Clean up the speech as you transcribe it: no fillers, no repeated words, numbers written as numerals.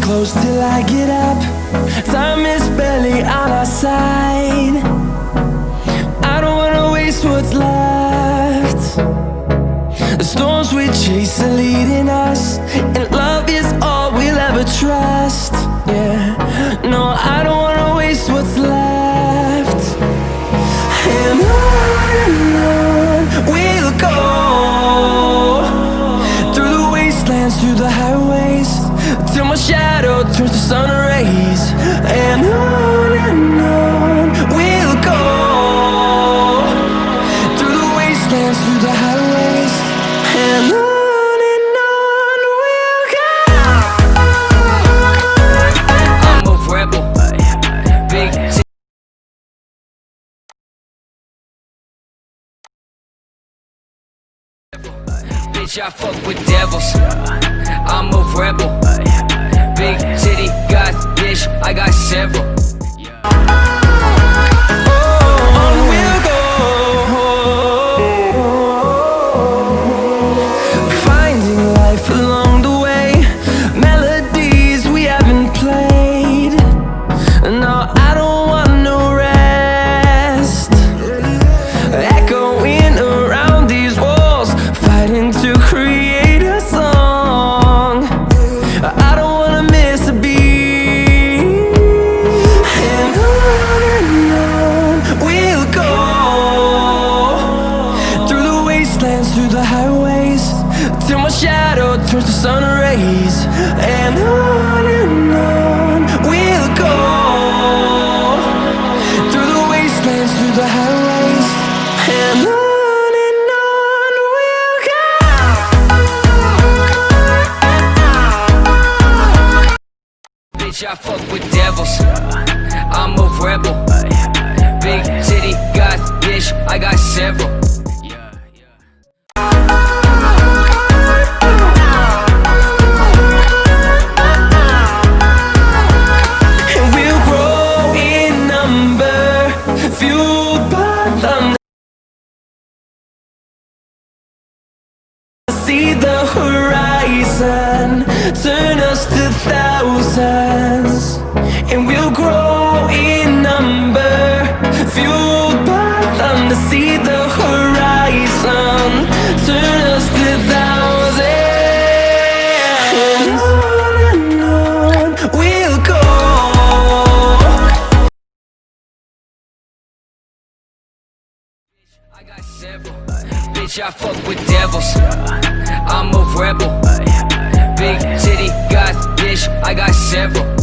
Close till I get up. Time is barely on our side. I don't wanna waste what's left. The storms we chase are leading us, and love is all we'll ever trust. Yeah, no, I don't wanna waste what's left. And on we'll go, through the wastelands, through the highways, till my shadow turns to sun rays. And on we'll go, through the wastelands, through the highways, and on we'll go. I'm a rebel, big bitch, I fuck with devils. I'm a rebel, big titty, got bitch, I got several. On we'll go, finding life along the way, melodies we haven't played. No, I don't want no rest, echoing around these walls, fighting to create a song. I don't wanna miss a beat. And on we'll go, through the wastelands, through the highways, till my shadow turns to sun rays. And on we'll go, through the wastelands, through the highways, and on we'll go. Bitch, I fuck with devils. I'm a rebel, big titty, got bitch, I got several. And we'll grow in number, fueled by thunder. See the horizon, turn us to thousands. And we'll grow in number, fueled by thunder. See the horizon, turn us to thousands. And on we'll go. I got several. Bitch, I fuck with devils. I'm a rebel, big titty, got bitch, I got several.